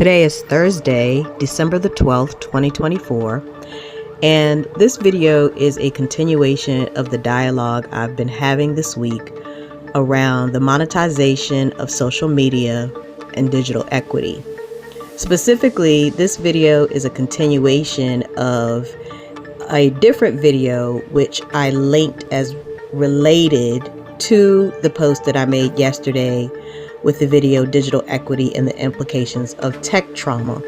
Today is Thursday, December the 12th, 2024, and this video is a continuation of the dialogue I've been having this week around the monetization of social media and digital equity. Specifically, this video is a continuation of a different video which I linked as related to the post that I made yesterday with the video Digital Equity and the Implications of Tech Trauma.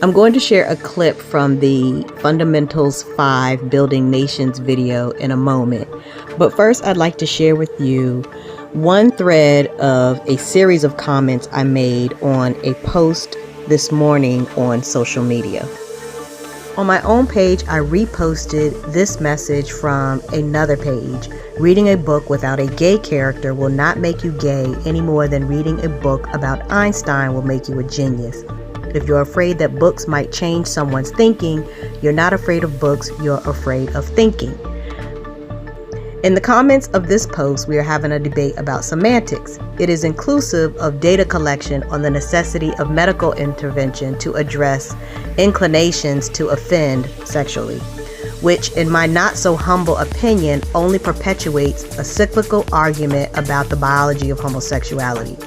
I'm going to share a clip from the Fundamentals 5 Building Nations video in a moment. But first, I'd like to share with you one thread of a series of comments I made on a post this morning on social media. On my own page, I reposted this message from another page. Reading a book without a gay character will not make you gay any more than reading a book about Einstein will make you a genius. If you're afraid that books might change someone's thinking, you're not afraid of books, you're afraid of thinking. In the comments of this post, we are having a debate about semantics. It is inclusive of data collection on the necessity of medical intervention to address inclinations to offend sexually, which, in my not so humble opinion, only perpetuates a cyclical argument about the biology of homosexuality.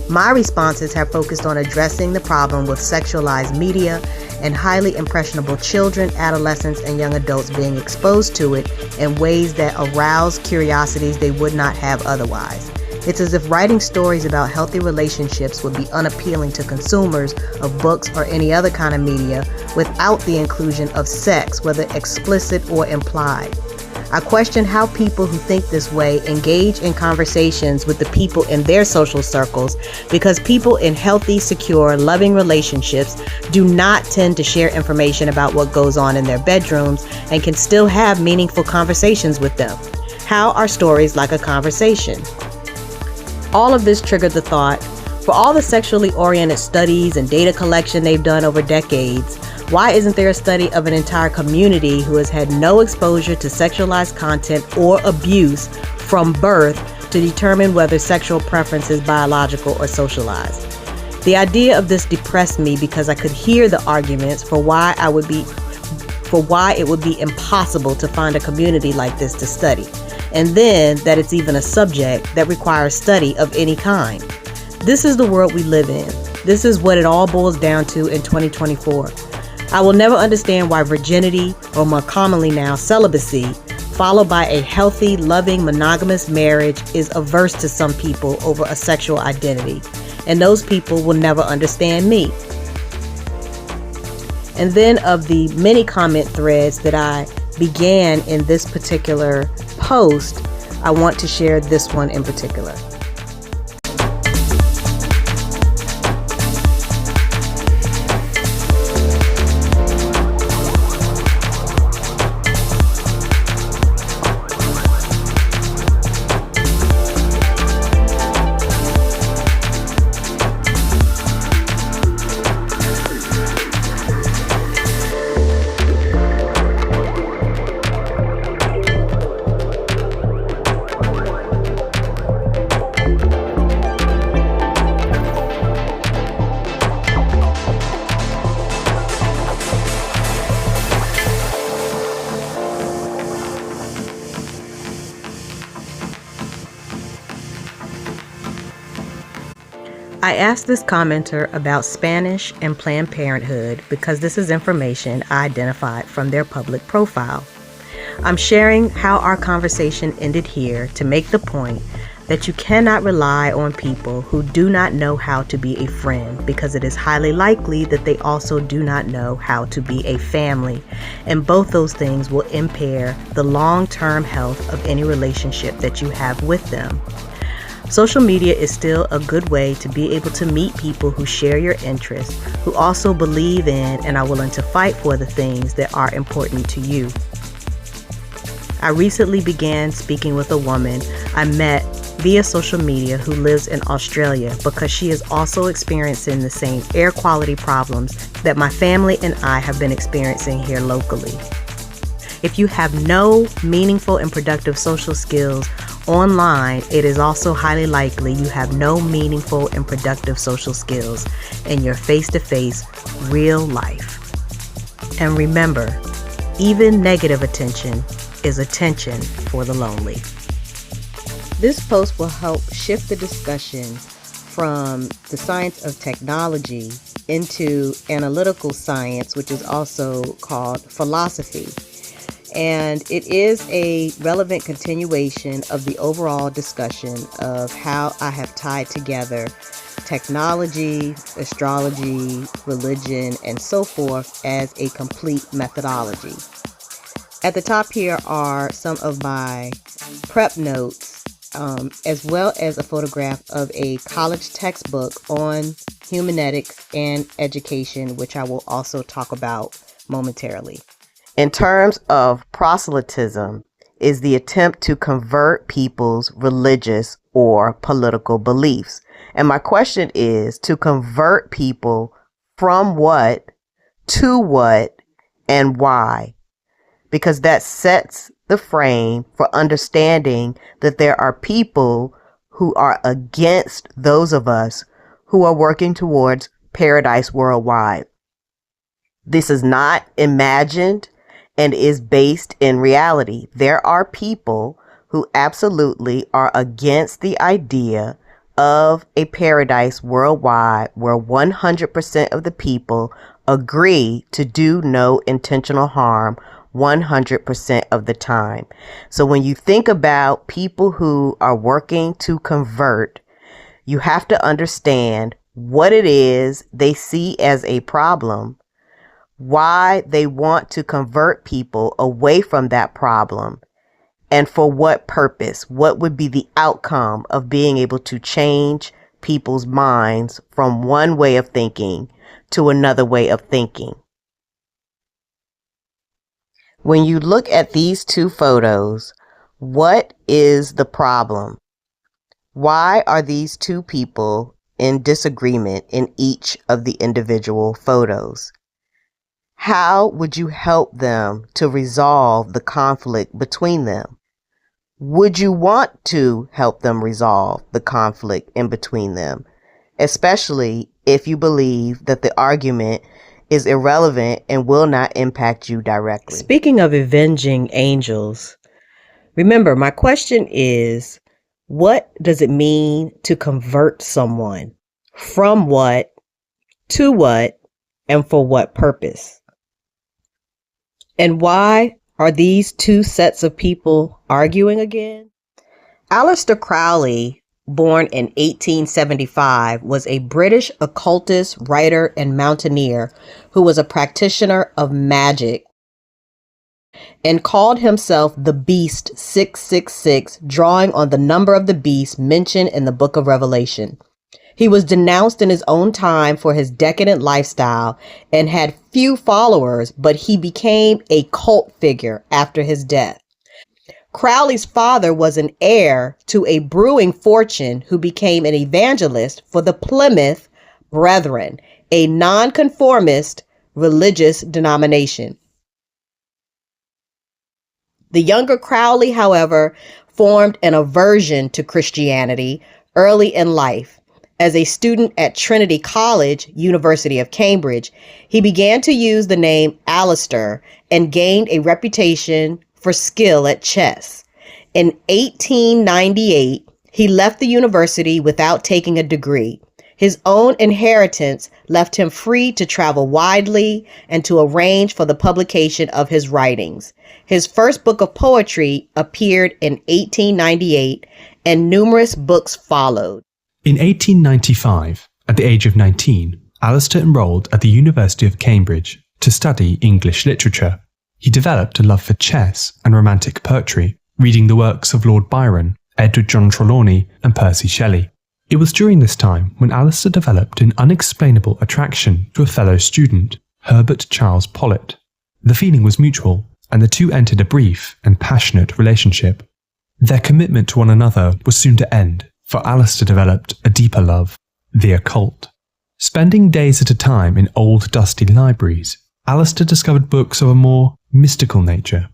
My responses have focused on addressing the problem with sexualized media and highly impressionable children, adolescents, and young adults being exposed to it in ways that arouse curiosities they would not have otherwise. It's as if writing stories about healthy relationships would be unappealing to consumers of books or any other kind of media without the inclusion of sex, whether explicit or implied. I question how people who think this way engage in conversations with the people in their social circles, because people in healthy, secure, loving relationships do not tend to share information about what goes on in their bedrooms and can still have meaningful conversations with them. How are stories like a conversation? All of this triggered the thought, for all the sexually oriented studies and data collection they've done over decades, why isn't there a study of an entire community who has had no exposure to sexualized content or abuse from birth to determine whether sexual preference is biological or socialized? The idea of this depressed me because I could hear the arguments for why it would be impossible to find a community like this to study, and then that it's even a subject that requires study of any kind. This is the world we live in. This is what it all boils down to in 2024. I will never understand why virginity, or more commonly now celibacy, followed by a healthy, loving, monogamous marriage is averse to some people over a sexual identity, and those people will never understand me. And then of the many comment threads that I began in this particular post, I want to share this one in particular. I asked this commenter about Spanish and Planned Parenthood because this is information I identified from their public profile. I'm sharing how our conversation ended here to make the point that you cannot rely on people who do not know how to be a friend, because it is highly likely that they also do not know how to be a family, and both those things will impair the long-term health of any relationship that you have with them. Social media is still a good way to be able to meet people who share your interests, who also believe in and are willing to fight for the things that are important to you. I recently began speaking with a woman I met via social media who lives in Australia because she is also experiencing the same air quality problems that my family and I have been experiencing here locally. If you have no meaningful and productive social skills online, it is also highly likely you have no meaningful and productive social skills in your face-to-face real life. And remember, even negative attention is attention for the lonely. This post will help shift the discussion from the science of technology into analytical science, which is also called philosophy. And it is a relevant continuation of the overall discussion of how I have tied together technology, astrology, religion, and so forth as a complete methodology. At the top here are some of my prep notes, as well as a photograph of a college textbook on humanetics and education, which I will also talk about momentarily. In terms of proselytism, is the attempt to convert people's religious or political beliefs. And my question is, to convert people from what, to what, and why? Because that sets the frame for understanding that there are people who are against those of us who are working towards paradise worldwide. This is not imagined and is based in reality. There are people who absolutely are against the idea of a paradise worldwide where 100% of the people agree to do no intentional harm 100% of the time. So when you think about people who are working to convert, you have to understand what it is they see as a problem, why they want to convert people away from that problem, and for what purpose. What would be the outcome of being able to change people's minds from one way of thinking to another way of thinking? When you look at these two photos, what is the problem? Why are these two people in disagreement in each of the individual photos? How would you help them to resolve the conflict between them? Would you want to help them resolve the conflict in between them, especially if you believe that the argument is irrelevant and will not impact you directly? Speaking of avenging angels, remember, my question is, what does it mean to convert someone? From what, to what, and for what purpose? And why are these two sets of people arguing again? Aleister Crowley, born in 1875, was a British occultist, writer, and mountaineer who was a practitioner of magic and called himself the Beast 666, drawing on the number of the beast mentioned in the Book of Revelation. He was denounced in his own time for his decadent lifestyle and had few followers, but he became a cult figure after his death. Crowley's father was an heir to a brewing fortune who became an evangelist for the Plymouth Brethren, a nonconformist religious denomination. The younger Crowley, however, formed an aversion to Christianity early in life. As a student at Trinity College, University of Cambridge, he began to use the name Aleister and gained a reputation for skill at chess. In 1898, he left the university without taking a degree. His own inheritance left him free to travel widely and to arrange for the publication of his writings. His first book of poetry appeared in 1898, and numerous books followed. In 1895, at the age of 19, Aleister enrolled at the University of Cambridge to study English literature. He developed a love for chess and romantic poetry, reading the works of Lord Byron, Edward John Trelawney, and Percy Shelley. It was during this time when Aleister developed an unexplainable attraction to a fellow student, Herbert Charles Pollitt. The feeling was mutual, and the two entered a brief and passionate relationship. Their commitment to one another was soon to end, for Aleister developed a deeper love, the occult. Spending days at a time in old dusty libraries, Aleister discovered books of a more mystical nature.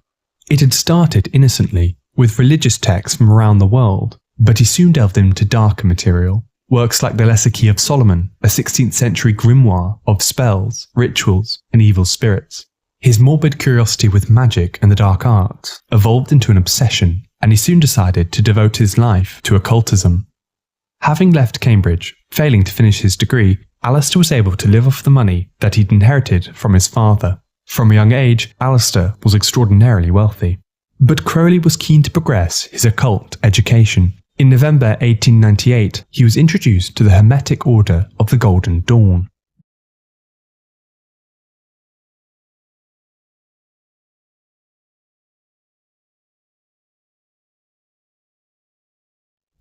It had started innocently, with religious texts from around the world, but he soon delved into darker material. Works like the Lesser Key of Solomon, a 16th century grimoire of spells, rituals, and evil spirits. His morbid curiosity with magic and the dark arts evolved into an obsession, and he soon decided to devote his life to occultism. Having left Cambridge, failing to finish his degree, Alistair was able to live off the money that he'd inherited from his father. From a young age, Alistair was extraordinarily wealthy. But Crowley was keen to progress his occult education. In November 1898, he was introduced to the Hermetic Order of the Golden Dawn.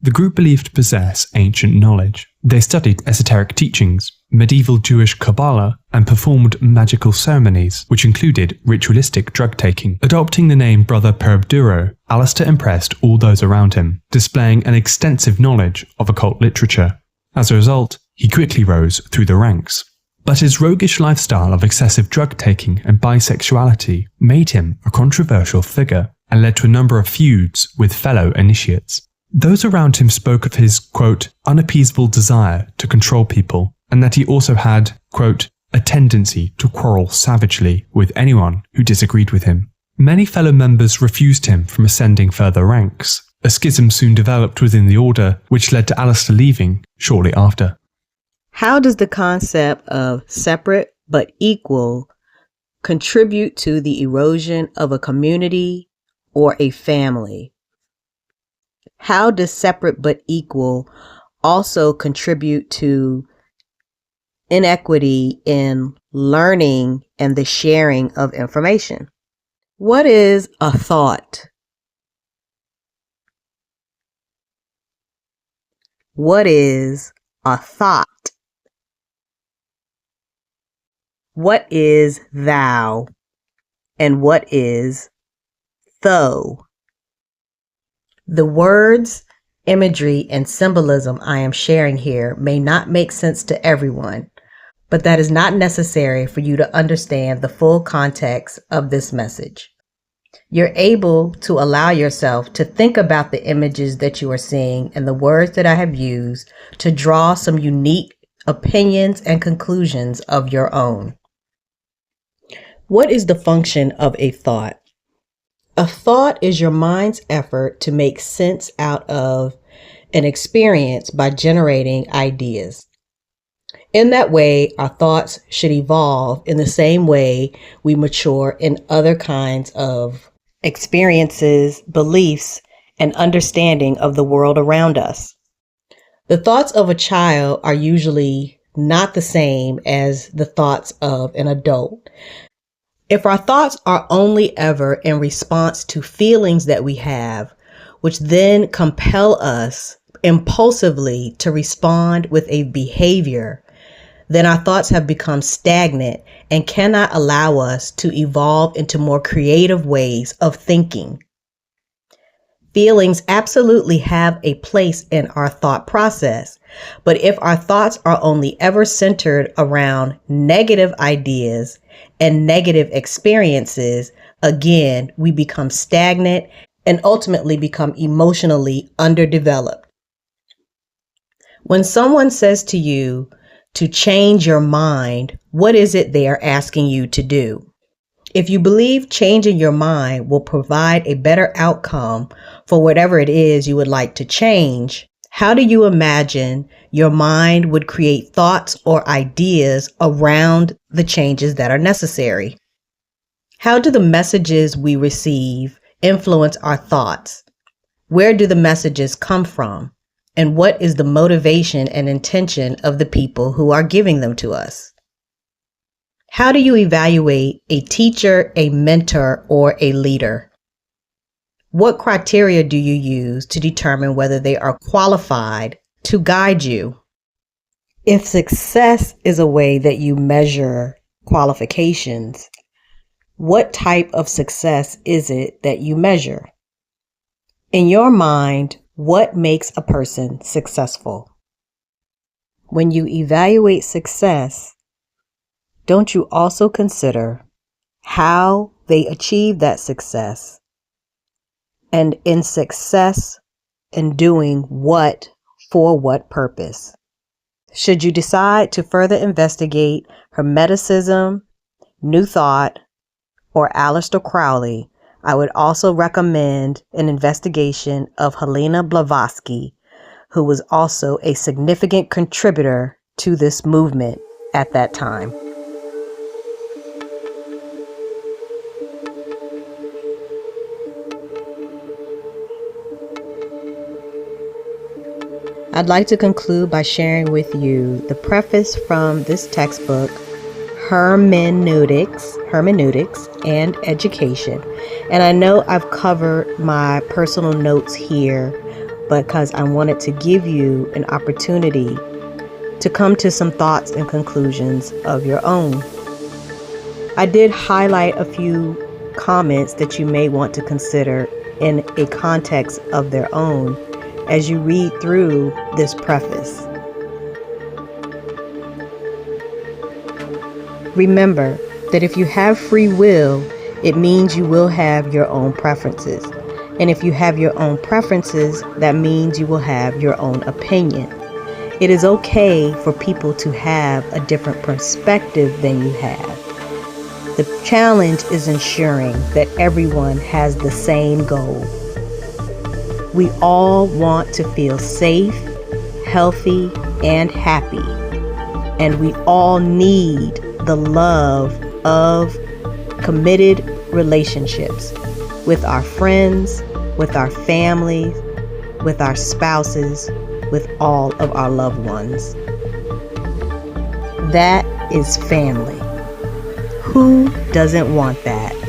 The group believed to possess ancient knowledge. They studied esoteric teachings, medieval Jewish Kabbalah, and performed magical ceremonies, which included ritualistic drug-taking. Adopting the name Brother Perebduro, Alistair impressed all those around him, displaying an extensive knowledge of occult literature. As a result, he quickly rose through the ranks. But his roguish lifestyle of excessive drug-taking and bisexuality made him a controversial figure and led to a number of feuds with fellow initiates. Those around him spoke of his, quote, unappeasable desire to control people, and that he also had, quote, a tendency to quarrel savagely with anyone who disagreed with him. Many fellow members refused him from ascending further ranks. A schism soon developed within the order, which led to Alistair leaving shortly after. How does the concept of separate but equal contribute to the erosion of a community or a family? How does separate but equal also contribute to inequity in learning and the sharing of information? What is a thought? What is a thought? What is thou? And what is thou? The words, imagery, and symbolism I am sharing here may not make sense to everyone, but that is not necessary for you to understand the full context of this message. You're able to allow yourself to think about the images that you are seeing and the words that I have used to draw some unique opinions and conclusions of your own. What is the function of a thought? A thought is your mind's effort to make sense out of an experience by generating ideas. In that way, our thoughts should evolve in the same way we mature in other kinds of experiences, beliefs, and understanding of the world around us. The thoughts of a child are usually not the same as the thoughts of an adult. If our thoughts are only ever in response to feelings that we have, which then compel us impulsively to respond with a behavior, then our thoughts have become stagnant and cannot allow us to evolve into more creative ways of thinking. Feelings absolutely have a place in our thought process, but if our thoughts are only ever centered around negative ideas and negative experiences, again, we become stagnant and ultimately become emotionally underdeveloped. When someone says to you to change your mind, what is it they are asking you to do? If you believe changing your mind will provide a better outcome for whatever it is you would like to change, how do you imagine your mind would create thoughts or ideas around the changes that are necessary? How do the messages we receive influence our thoughts? Where do the messages come from? And what is the motivation and intention of the people who are giving them to us? How do you evaluate a teacher, a mentor, or a leader? What criteria do you use to determine whether they are qualified to guide you? If success is a way that you measure qualifications, what type of success is it that you measure? In your mind, what makes a person successful? When you evaluate success, don't you also consider how they achieve that success and in success in doing what for what purpose. Should you decide to further investigate Hermeticism, New Thought, or Aleister Crowley, I would also recommend an investigation of Helena Blavatsky, who was also a significant contributor to this movement at that time. I'd like to conclude by sharing with you the preface from this textbook, Hermeneutics and Education. And I know I've covered my personal notes here because I wanted to give you an opportunity to come to some thoughts and conclusions of your own. I did highlight a few comments that you may want to consider in a context of their own as you read through this preface. Remember that if you have free will, it means you will have your own preferences. And if you have your own preferences, that means you will have your own opinion. It is okay for people to have a different perspective than you have. The challenge is ensuring that everyone has the same goal. We all want to feel safe, healthy, and happy. And we all need the love of committed relationships with our friends, with our families, with our spouses, with all of our loved ones. That is family. Who doesn't want that?